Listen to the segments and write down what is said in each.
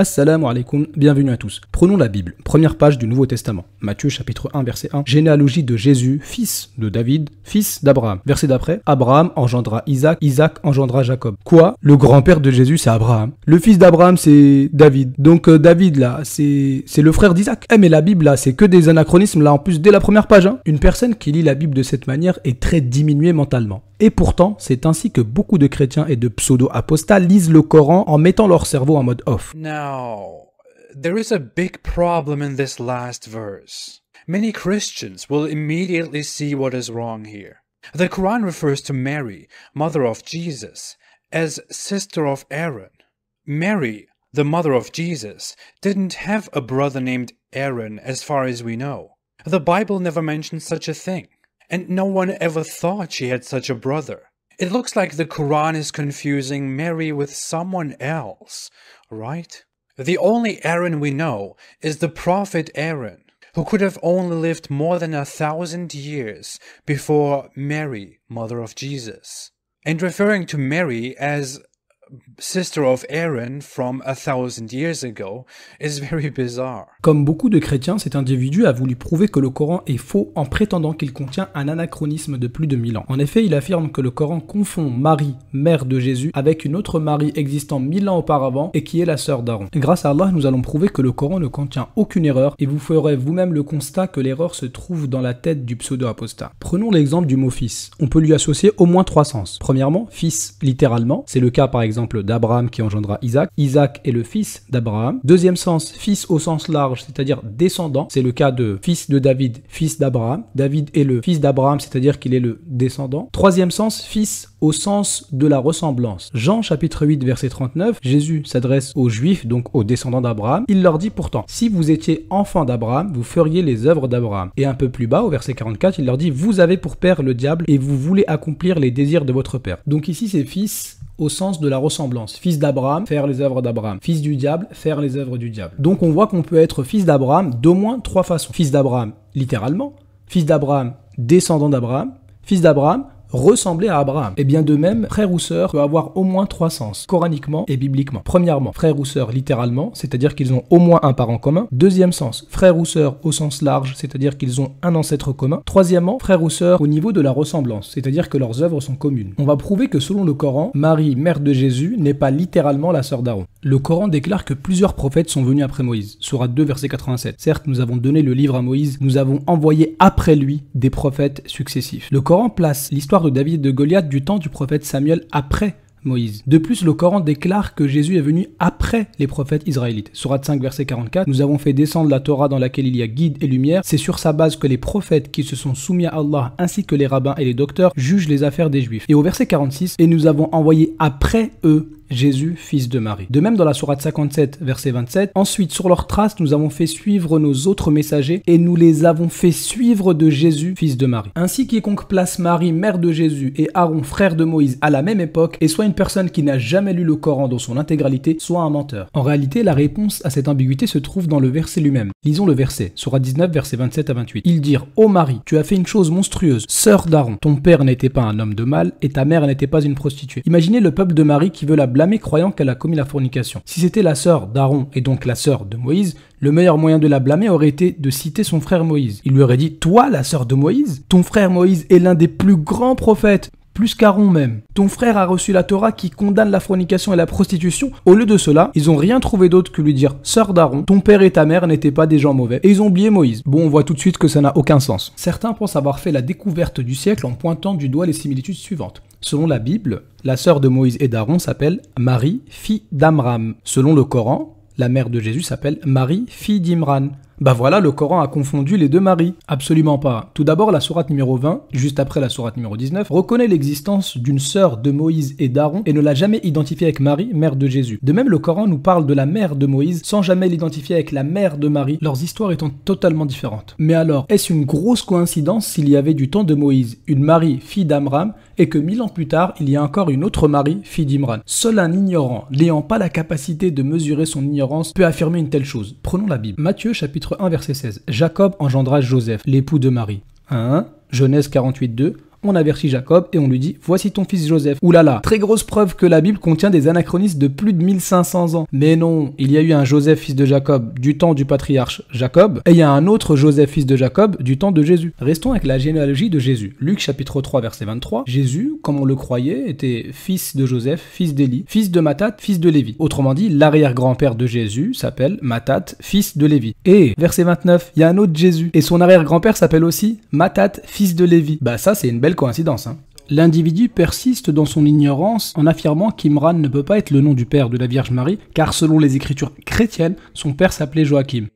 Assalamu alaikum, bienvenue à tous. Prenons la Bible, première page du Nouveau Testament. Matthieu chapitre 1 verset 1. Généalogie de Jésus, fils de David, fils d'Abraham. Verset d'après, Abraham engendra Isaac, Isaac engendra Jacob. Quoi? Le grand-père de Jésus c'est Abraham. Le fils d'Abraham c'est David. Donc David là, c'est le frère d'Isaac. Mais la Bible là, c'est que des anachronismes là en plus dès la première page. Une personne qui lit la Bible de cette manière est très diminuée mentalement. Et pourtant, c'est ainsi que beaucoup de chrétiens et de pseudo-apostats lisent le Coran en mettant leur cerveau en mode off. Now, there is a big problem in this last verse. Many Christians will immediately see what is wrong here. The Quran refers to Mary, mother of Jesus, as sister of Aaron. Mary, the mother of Jesus, didn't have a brother named Aaron as far as we know. The Bible never mentions such a thing. And no one ever thought she had such a brother. It looks like the Quran is confusing Mary with someone else, right? The only Aaron we know is the prophet Aaron, who could have only lived more than 1,000 years before Mary, mother of Jesus. And referring to Mary as sister of Aaron from 1,000 years ago is very bizarre. Comme beaucoup de chrétiens, cet individu a voulu prouver que le Coran est faux en prétendant qu'il contient un anachronisme de plus de 1000 ans. En effet, il affirme que le Coran confond Marie, mère de Jésus, avec une autre Marie existant 1000 ans auparavant et qui est la sœur d'Aaron. Grâce à Allah, nous allons prouver que le Coran ne contient aucune erreur et vous ferez vous-même le constat que l'erreur se trouve dans la tête du pseudo-apostat. Prenons l'exemple du mot fils. On peut lui associer au moins 3 sens. Premièrement, fils littéralement, c'est le cas par exemple d'Abraham qui engendra Isaac. Isaac est le fils d'Abraham. Deuxième sens, fils au sens large, c'est-à-dire descendant. C'est le cas de fils de David, fils d'Abraham. David est le fils d'Abraham, c'est-à-dire qu'il est le descendant. Troisième sens, fils au sens de la ressemblance. Jean chapitre 8 verset 39, Jésus s'adresse aux Juifs, donc aux descendants d'Abraham. Il leur dit pourtant, si vous étiez enfants d'Abraham, vous feriez les œuvres d'Abraham. Et un peu plus bas, au verset 44, il leur dit, vous avez pour père le diable et vous voulez accomplir les désirs de votre père. Donc ici c'est fils au sens de la ressemblance. Fils d'Abraham, faire les œuvres d'Abraham. Fils du diable, faire les œuvres du diable. Donc on voit qu'on peut être fils d'Abraham d'au moins 3 façons. Fils d'Abraham, littéralement. Fils d'Abraham, descendant d'Abraham. Fils d'Abraham, ressembler à Abraham. Et bien de même, frère ou sœur peut avoir au moins 3 sens, coraniquement et bibliquement. Premièrement, frère ou sœur littéralement, c'est-à-dire qu'ils ont au moins un parent commun. Deuxième sens, frère ou sœur au sens large, c'est-à-dire qu'ils ont un ancêtre commun. Troisièmement, frère ou sœur au niveau de la ressemblance, c'est-à-dire que leurs œuvres sont communes. On va prouver que selon le Coran, Marie, mère de Jésus, n'est pas littéralement la sœur d'Aaron. Le Coran déclare que plusieurs prophètes sont venus après Moïse. Sourate 2, verset 87. Certes, nous avons donné le livre à Moïse, nous avons envoyé après lui des prophètes successifs. Le Coran place l'histoire de David et de Goliath du temps du prophète Samuel après Moïse. De plus, le Coran déclare que Jésus est venu après les prophètes israélites. Sourate 5, verset 44, nous avons fait descendre la Torah dans laquelle il y a guide et lumière. C'est sur sa base que les prophètes qui se sont soumis à Allah ainsi que les rabbins et les docteurs jugent les affaires des Juifs. Et au verset 46, et nous avons envoyé après eux Jésus, fils de Marie. De même dans la sourate 57, verset 27, ensuite sur leurs traces, nous avons fait suivre nos autres messagers et nous les avons fait suivre de Jésus, fils de Marie. Ainsi quiconque place Marie, mère de Jésus, et Aaron, frère de Moïse, à la même époque, est soit une personne qui n'a jamais lu le Coran dans son intégralité, soit un menteur. En réalité, la réponse à cette ambiguïté se trouve dans le verset lui-même. Lisons le verset, sourate 19, verset 27 à 28. Ils dirent, ô Marie, tu as fait une chose monstrueuse, sœur d'Aaron, ton père n'était pas un homme de mal et ta mère n'était pas une prostituée. Imaginez le peuple de Marie qui veut la blâmer croyant qu'elle a commis la fornication. Si c'était la sœur d'Aaron et donc la sœur de Moïse, le meilleur moyen de la blâmer aurait été de citer son frère Moïse. Il lui aurait dit, toi la sœur de Moïse, ton frère Moïse est l'un des plus grands prophètes, plus qu'Aaron même. Ton frère a reçu la Torah qui condamne la fornication et la prostitution. Au lieu de cela, ils ont rien trouvé d'autre que lui dire « Sœur d'Aaron, ton père et ta mère n'étaient pas des gens mauvais. » Et ils ont oublié Moïse. Bon, on voit tout de suite que ça n'a aucun sens. Certains pensent avoir fait la découverte du siècle en pointant du doigt les similitudes suivantes. Selon la Bible, la sœur de Moïse et d'Aaron s'appelle Marie, fille d'Amram. Selon le Coran, la mère de Jésus s'appelle Marie, fille d'Imran. Bah voilà, le Coran a confondu les deux Maries. Absolument pas. Tout d'abord, la sourate numéro 20, juste après la sourate numéro 19, reconnaît l'existence d'une sœur de Moïse et d'Aaron et ne l'a jamais identifiée avec Marie, mère de Jésus. De même, le Coran nous parle de la mère de Moïse sans jamais l'identifier avec la mère de Marie, leurs histoires étant totalement différentes. Mais alors, est-ce une grosse coïncidence s'il y avait du temps de Moïse une Marie, fille d'Amram, et que 1000 ans plus tard, il y a encore une autre Marie, fille d'Imran? Seul un ignorant, n'ayant pas la capacité de mesurer son ignorance, peut affirmer une telle chose. Prenons la Bible. Matthieu chapitre 1 verset 16. Jacob engendra Joseph, l'époux de Marie. 1. Genèse 48, 2. On avertit Jacob et on lui dit « Voici ton fils Joseph ». Ouh là là, très grosse preuve que la Bible contient des anachronismes de plus de 1500 ans. Mais non, il y a eu un Joseph fils de Jacob du temps du patriarche Jacob et il y a un autre Joseph fils de Jacob du temps de Jésus. Restons avec la généalogie de Jésus. Luc chapitre 3 verset 23. Jésus, comme on le croyait, était fils de Joseph, fils d'Élie, fils de Matthat, fils de Lévi. Autrement dit, l'arrière-grand-père de Jésus s'appelle Matthat, fils de Lévi. Et verset 29, il y a un autre Jésus et son arrière-grand-père s'appelle aussi Matthat, fils de Lévi. Bah ça c'est une belle coïncidence, hein. L'individu persiste dans son ignorance en affirmant qu'Imran ne peut pas être le nom du père de la Vierge Marie, car selon les écritures chrétiennes, son père s'appelait Joachim.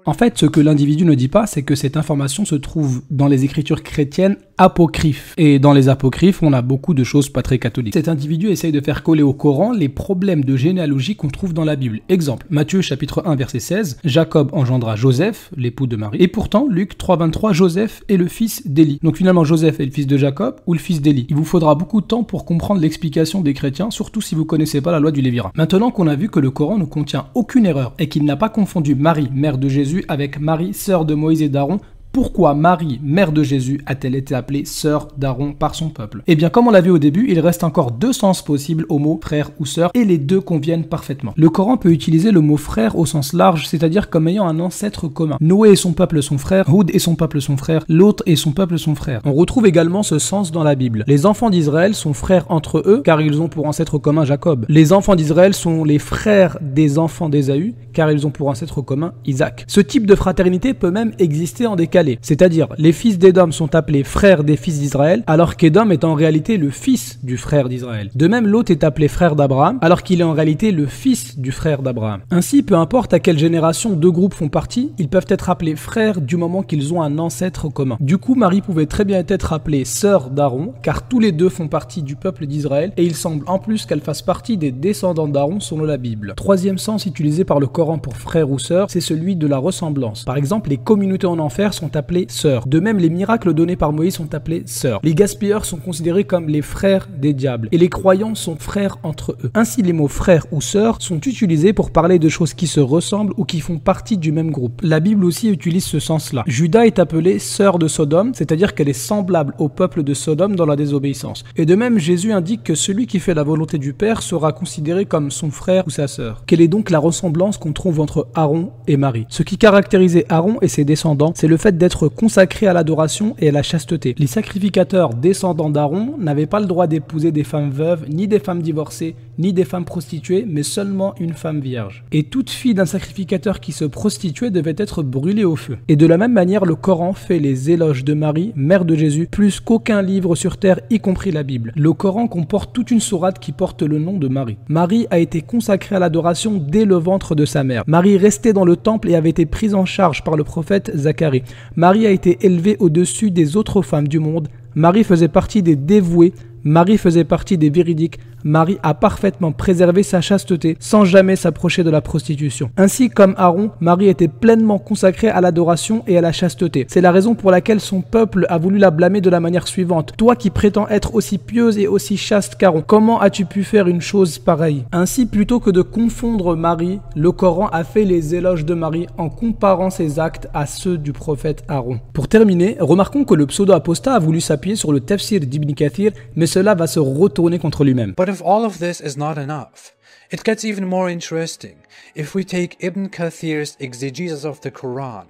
En fait, ce que l'individu ne dit pas, c'est que cette information se trouve dans les écritures chrétiennes apocryphes. Et dans les apocryphes, on a beaucoup de choses pas très catholiques. Cet individu essaye de faire coller au Coran les problèmes de généalogie qu'on trouve dans la Bible. Exemple, Matthieu chapitre 1 verset 16, Jacob engendra Joseph, l'époux de Marie. Et pourtant, Luc 3,23, Joseph est le fils d'Élie. Donc finalement, Joseph est le fils de Jacob ou le fils d'Élie. Il vous faudra beaucoup de temps pour comprendre l'explication des chrétiens, surtout si vous connaissez pas la loi du Lévirat. Maintenant qu'on a vu que le Coran ne contient aucune erreur et qu'il n'a pas confondu Marie, mère de Jésus, avec Marie, sœur de Moïse et d'Aaron, pourquoi Marie, mère de Jésus, a-t-elle été appelée sœur d'Aaron par son peuple? Eh bien, comme on l'a vu au début, il reste encore deux sens possibles au mot frère ou sœur, et les deux conviennent parfaitement. Le Coran peut utiliser le mot frère au sens large, c'est-à-dire comme ayant un ancêtre commun. Noé et son peuple sont frères, Houd et son peuple sont frères, Lot et son peuple sont frères. On retrouve également ce sens dans la Bible. Les enfants d'Israël sont frères entre eux, car ils ont pour ancêtre commun Jacob. Les enfants d'Israël sont les frères des enfants d'Ésaü, car ils ont pour ancêtre commun Isaac. Ce type de fraternité peut même exister en décalé, c'est-à-dire les fils d'Édom sont appelés frères des fils d'Israël, alors qu'Édom est en réalité le fils du frère d'Israël. De même, Lot est appelé frère d'Abraham, alors qu'il est en réalité le fils du frère d'Abraham. Ainsi, peu importe à quelle génération deux groupes font partie, ils peuvent être appelés frères du moment qu'ils ont un ancêtre commun. Du coup, Marie pouvait très bien être appelée sœur d'Aaron, car tous les deux font partie du peuple d'Israël, et il semble en plus qu'elle fasse partie des descendants d'Aaron selon la Bible. Troisième sens utilisé par le Coran pour frère ou sœur, c'est celui de la ressemblance. Par exemple, les communautés en enfer sont appelées sœurs. De même, les miracles donnés par Moïse sont appelés sœurs. Les gaspilleurs sont considérés comme les frères des diables, et les croyants sont frères entre eux. Ainsi, les mots frère ou sœur sont utilisés pour parler de choses qui se ressemblent ou qui font partie du même groupe. La Bible aussi utilise ce sens-là. Juda est appelée sœur de Sodome, c'est-à-dire qu'elle est semblable au peuple de Sodome dans la désobéissance. Et de même, Jésus indique que celui qui fait la volonté du Père sera considéré comme son frère ou sa sœur. Quelle est donc la ressemblance qu'on trouve entre Aaron et Marie? Ce qui caractérisait Aaron et ses descendants, c'est le fait d'être consacrés à l'adoration et à la chasteté. Les sacrificateurs descendants d'Aaron n'avaient pas le droit d'épouser des femmes veuves, ni des femmes divorcées, ni des femmes prostituées, mais seulement une femme vierge. Et toute fille d'un sacrificateur qui se prostituait devait être brûlée au feu. Et de la même manière, le Coran fait les éloges de Marie, mère de Jésus, plus qu'aucun livre sur terre, y compris la Bible. Le Coran comporte toute une sourate qui porte le nom de Marie. Marie a été consacrée à l'adoration dès le ventre de sa mère. Marie restait dans le temple et avait été prise en charge par le prophète Zacharie. Marie a été élevée au-dessus des autres femmes du monde. Marie faisait partie des dévoués. Marie faisait partie des véridiques. Marie a parfaitement préservé sa chasteté sans jamais s'approcher de la prostitution. Ainsi comme Aaron, Marie était pleinement consacrée à l'adoration et à la chasteté. C'est la raison pour laquelle son peuple a voulu la blâmer de la manière suivante. Toi qui prétends être aussi pieuse et aussi chaste qu'Aaron, comment as-tu pu faire une chose pareille? Ainsi, plutôt que de confondre Marie, le Coran a fait les éloges de Marie en comparant ses actes à ceux du prophète Aaron. Pour terminer, remarquons que le pseudo-apostat a voulu s'appuyer sur le tafsir d'Ibn Kathir, mais cela va se retourner contre lui-même. But if all of this is not enough, it gets even more interesting if we take Ibn Kathir's exegesis of the Quran,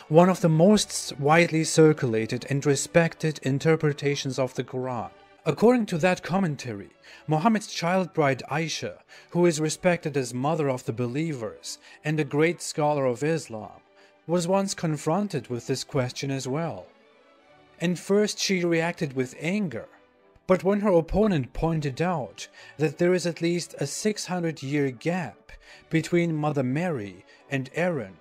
one of the most widely circulated and respected interpretations of the Quran. According to that commentary, Muhammad's child bride Aisha, who is respected as mother of the believers and a great scholar of Islam, was once confronted with this question as well. And first she reacted with anger. But when her opponent pointed out that there is at least a 600-year gap between Mother Mary and Aaron,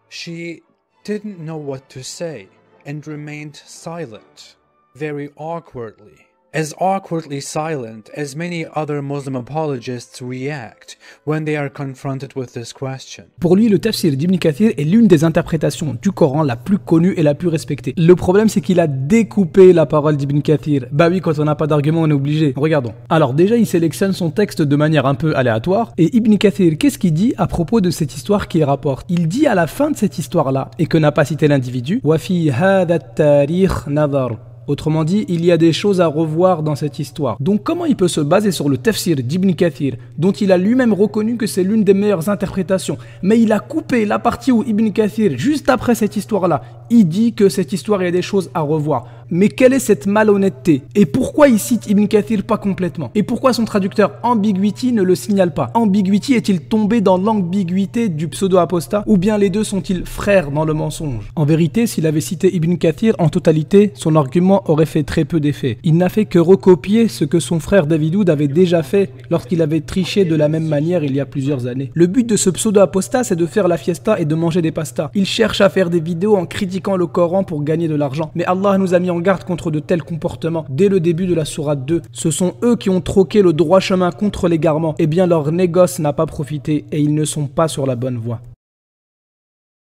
she didn't know what to say and remained silent, very awkwardly. As awkwardly silent as many other Muslim apologists react when they are confronted with this question. Pour lui, le tafsir d'Ibn Kathir est l'une des interprétations du Coran la plus connue et la plus respectée. Le problème, c'est qu'il a découpé la parole d'Ibn Kathir. Bah oui, quand on n'a pas d'argument, on est obligé. Regardons. Alors déjà, il sélectionne son texte de manière un peu aléatoire. Et Ibn Kathir, qu'est-ce qu'il dit à propos de cette histoire qu'il rapporte? Il dit à la fin de cette histoire-là, et que n'a pas cité l'individu, « Wa fi hadha at-tarikh nadar » Autrement dit, il y a des choses à revoir dans cette histoire. Donc comment il peut se baser sur le tafsir d'Ibn Kathir, dont il a lui-même reconnu que c'est l'une des meilleures interprétations, mais il a coupé la partie où Ibn Kathir, juste après cette histoire-là, il dit que cette histoire, il y a des choses à revoir. Mais quelle est cette malhonnêteté? Et pourquoi il cite Ibn Kathir pas complètement? Et pourquoi son traducteur Ambiguity ne le signale pas? Ambiguity est-il tombé dans l'ambiguïté du pseudo-apostat? Ou bien les deux sont-ils frères dans le mensonge? En vérité, s'il avait cité Ibn Kathir en totalité, son argument aurait fait très peu d'effet. Il n'a fait que recopier ce que son frère David Oud avait déjà fait lorsqu'il avait triché de la même manière il y a plusieurs années. Le but de ce pseudo-apostat, c'est de faire la fiesta et de manger des pastas. Il cherche à faire des vidéos en critiquant le Coran pour gagner de l'argent. Mais Allah nous a mis en garde contre de tels comportements. Dès le début de la sourate 2, ce sont eux qui ont troqué le droit chemin contre l'égarement. Eh bien leur négoce n'a pas profité et ils ne sont pas sur la bonne voie.